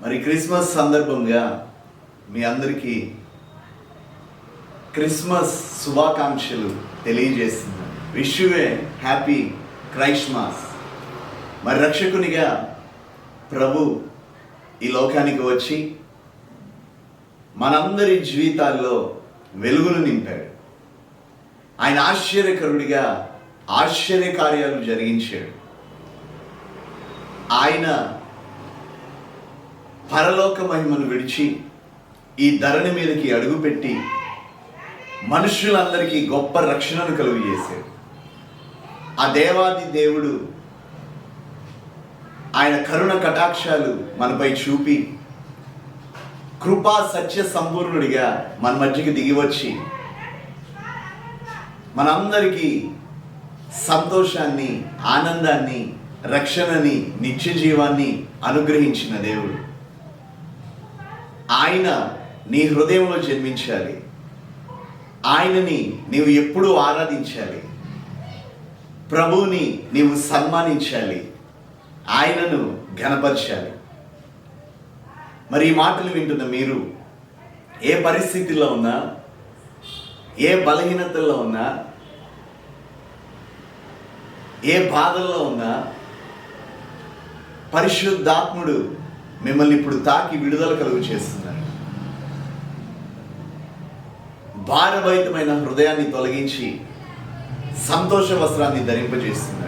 మరి క్రిస్మస్ సందర్భంగా మీ అందరికీ క్రిస్మస్ శుభాకాంక్షలు తెలియజేస్తున్నాను. Wish you a happy Christmas. మరి రక్షకునిగా ప్రభు ఈ లోకానికి వచ్చి మనందరి జీవితాల్లో వెలుగును నింపాడు. ఆయన ఆశ్చర్యకరుడిగా ఆశ్చర్యకార్యాలు జరిగించాడు. ఆయన పరలోక మహిమను విడిచి ఈ ధరణి మీదకి అడుగుపెట్టి మనుషులందరికీ గొప్ప రక్షణను కలుగజేశాడు. ఆ దేవాది దేవుడు ఆయన కరుణ కటాక్షాలు మనపై చూపి కృపా సత్య సంపూర్ణుడిగా మన మధ్యకి దిగివచ్చి మనందరికీ సంతోషాన్ని, ఆనందాన్ని, రక్షణని, నిత్య జీవాన్ని అనుగ్రహించిన దేవుడు. ఆయన నీ హృదయంలో జన్మించాలి. ఆయనని నీవు ఎప్పుడూ ఆరాధించాలి. ప్రభువుని నీవు సన్మానించాలి. ఆయనను ఘనపరచాలి. మరి ఈ మాటలు వింటున్న మీరు ఏ పరిస్థితుల్లో ఉన్నా, ఏ బలహీనతల్లో ఉన్నా, ఏ బాధల్లో ఉన్నా, పరిశుద్ధాత్ముడు మిమ్మల్ని ఇప్పుడు తాకి విడుదల కలుగు చేస్తున్నాడు. భారభరితమైన హృదయాన్ని తొలగించి సంతోష వస్త్రాన్ని ధరింపజేస్తున్నాడు.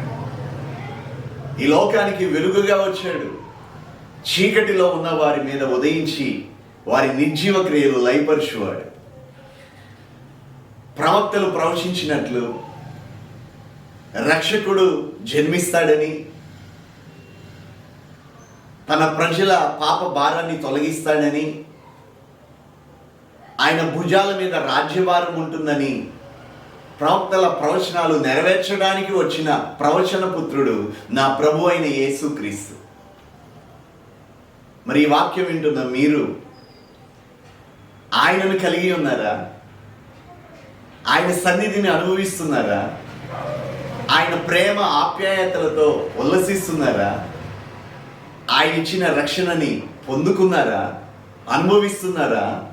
ఈ లోకానికి వెలుగుగా వచ్చాడు. చీకటిలో ఉన్న వారి మీద ఉదయించి వారి నిర్జీవ క్రియలు లయపరచువాడు. ప్రవక్తలు ప్రవచించినట్లు రక్షకుడు జన్మిస్తాడని, తన ప్రజల పాప భారాన్ని తొలగిస్తాడని, ఆయన భుజాల మీద రాజ్యభారం ఉంటుందని ప్రవక్తల ప్రవచనాలు నెరవేర్చడానికి వచ్చిన ప్రవచన పుత్రుడు నా ప్రభు అయిన యేసుక్రీస్తు. మరి ఈ వాక్యం వింటున్న మీరు ఆయనను కలిగి ఉన్నారా? ఆయన సన్నిధిని అనుభవిస్తున్నారా? ఆయన ప్రేమ ఆప్యాయతలతో ఉల్లసిస్తున్నారా? ఆయన ఇచ్చిన రక్షణని పొందుకున్నారా? అనుభవిస్తున్నారా?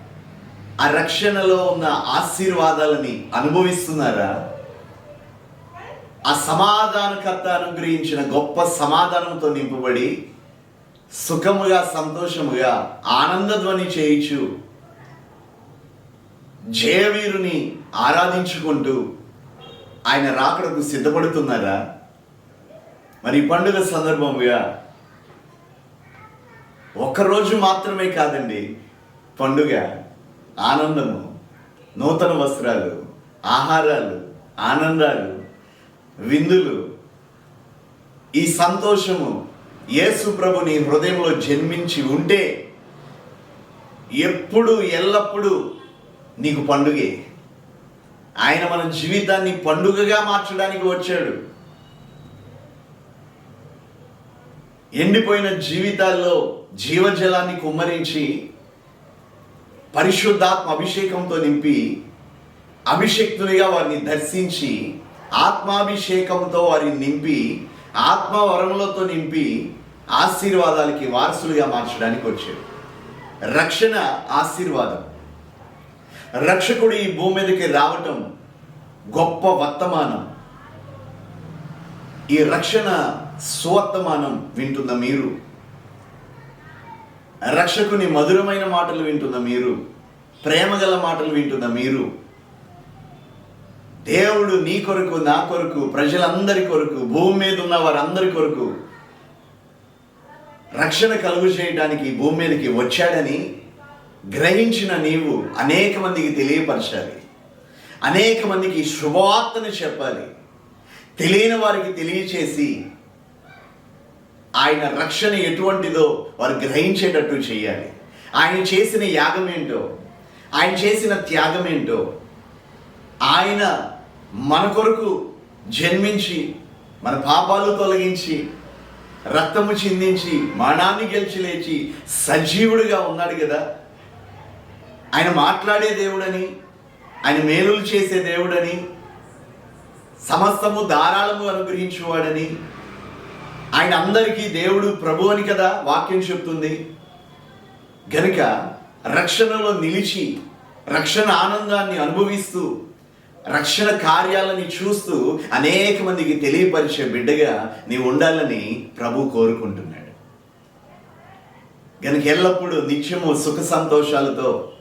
ఆ రక్షణలో ఉన్న ఆశీర్వాదాలని అనుభవిస్తున్నారా? ఆ సమాధానకర్త అనుగ్రహించిన గొప్ప సమాధానంతో నింపబడి సుఖముగా, సంతోషముగా, ఆనందధ్వని చేయించు జయవీరుని ఆరాధించుకుంటూ ఆయన రాకడకు సిద్ధపడుతున్నారా? మరి పండుగ సందర్భంగా ఒక్కరోజు మాత్రమే కాదండి పండుగ. ఆనందము, నూతన వస్త్రాలు, ఆహారాలు, ఆనందాలు, విందులు, ఈ సంతోషము యేసు ప్రభు నీ హృదయంలో జన్మించి ఉంటే ఎప్పుడు ఎల్లప్పుడూ నీకు పండుగే. ఆయన మన జీవితాన్ని పండుగగా మార్చడానికి వచ్చాడు. ఎండిపోయిన జీవితాల్లో జీవజలాన్ని కుమ్మరించి పరిశుద్ధాత్మ అభిషేకంతో నింపి అభిషేక్తునిగా వారిని దర్శించి ఆత్మాభిషేకంతో వారిని నింపి ఆత్మవరములతో నింపి ఆశీర్వాదాలకి వారసులుగా మార్చడానికి వచ్చాడు. రక్షణ ఆశీర్వాదం. రక్షకుడు ఈ భూమి మీదకి రావటం గొప్ప వర్తమానం. ఈ రక్షణ సువర్తమానం వింటున్న మీరు, రక్షకుని మధురమైన మాటలు వింటున్న మీరు, ప్రేమగల మాటలు వింటున్న మీరు, దేవుడు నీ కొరకు, నా కొరకు, ప్రజలందరి కొరకు, భూమి మీద ఉన్న వారందరి కొరకు రక్షణ కలుగు చేయడానికి భూమి మీదకి వచ్చాడని గ్రహించిన నీవు అనేక మందికి తెలియపరచాలి. అనేక మందికి శుభవార్తను చెప్పాలి. తెలియని వారికి తెలియచేసి ఆయన రక్షణ ఎటువంటిదో వారు గ్రహించేటట్టు చేయాలి. ఆయన చేసిన యాగం ఏంటో, ఆయన చేసిన త్యాగం ఏంటో, ఆయన మన కొరకు జన్మించి మన పాపాలు తొలగించి రక్తము చిందించి మరణాన్ని గెలిచి లేచి సజీవుడిగా ఉన్నాడు కదా. ఆయన మాట్లాడే దేవుడని, ఆయన మేలులు చేసే దేవుడని, సమస్తము ధారాళము అనుగ్రహించువాడని, ఆయన అందరికీ దేవుడు ప్రభు అని కదా వాక్యం చెప్తుంది. గనుక రక్షణలో నిలిచి రక్షణ ఆనందాన్ని అనుభవిస్తూ రక్షణ కార్యాలని చూస్తూ అనేక మందికి తెలియపరిచే బిడ్డగా నీవు ఉండాలని ప్రభు కోరుకుంటున్నాడు. గనుక ఎల్లప్పుడూ నిత్యము సుఖ సంతోషాలతో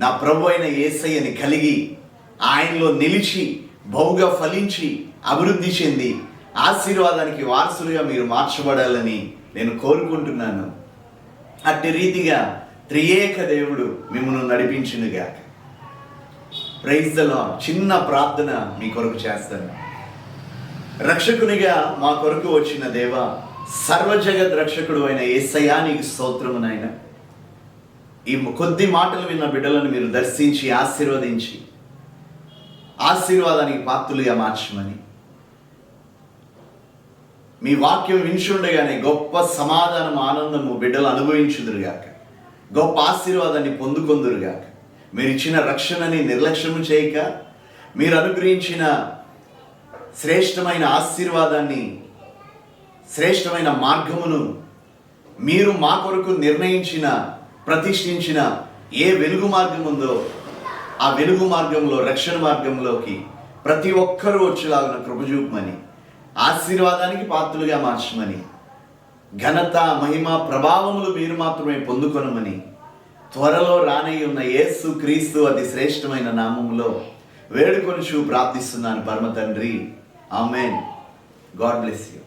నా ప్రభు అయిన యేసయ్యని కలిగి ఆయనలో నిలిచి బహుగా ఫలించి అభివృద్ధి చెంది ఆశీర్వాదానికి వారసులుగా మీరు మార్చబడాలని నేను కోరుకుంటున్నాను. అట్టి రీతిగా త్రియేక దేవుడు మిమ్మల్ని నడిపించునుగాక. Praise the lord. చిన్న ప్రార్థన మీ కొరకు చేస్తాను. రక్షకునిగా మా కొరకు వచ్చిన దేవా, సర్వజగత్ రక్షకుడు అయిన యేసయ్యా నీకు స్తోత్రము నాయన. ఈ కొద్ది మాటలు విన్న బిడ్డలను మీరు దర్శించి ఆశీర్వదించి ఆశీర్వాదానికి పాత్రులుగా మార్చమని, మీ వాక్యం వించుండగానే గొప్ప సమాధానం ఆనందము బిడ్డలు అనుభవించుదురుగాక, గొప్ప ఆశీర్వాదాన్ని పొందుకొందురుగాక. మీరు ఇచ్చిన రక్షణని నిర్లక్ష్యము చేయక, మీరు అనుగ్రహించిన శ్రేష్టమైన ఆశీర్వాదాన్ని, శ్రేష్టమైన మార్గమును, మీరు మా కొరకు నిర్ణయించిన ప్రతిష్ఠించిన ఏ వెలుగు మార్గం ఉందో ఆ వెలుగు మార్గంలో, రక్షణ మార్గంలోకి ప్రతి ఒక్కరూ వచ్చేలాగిన కృప చూపమని, ఆశీర్వాదానికి పాత్రలుగా మార్చమని, ఘనత మహిమ ప్రభావములు మీరు మాత్రమే పొందుకొనమని త్వరలో రానై ఉన్న యేసు క్రీస్తు అతి శ్రేష్టమైన నామములో వేడుకొనుచు ప్రార్థిస్తున్నాను పరమ తండ్రి. ఆమెన్. God bless you.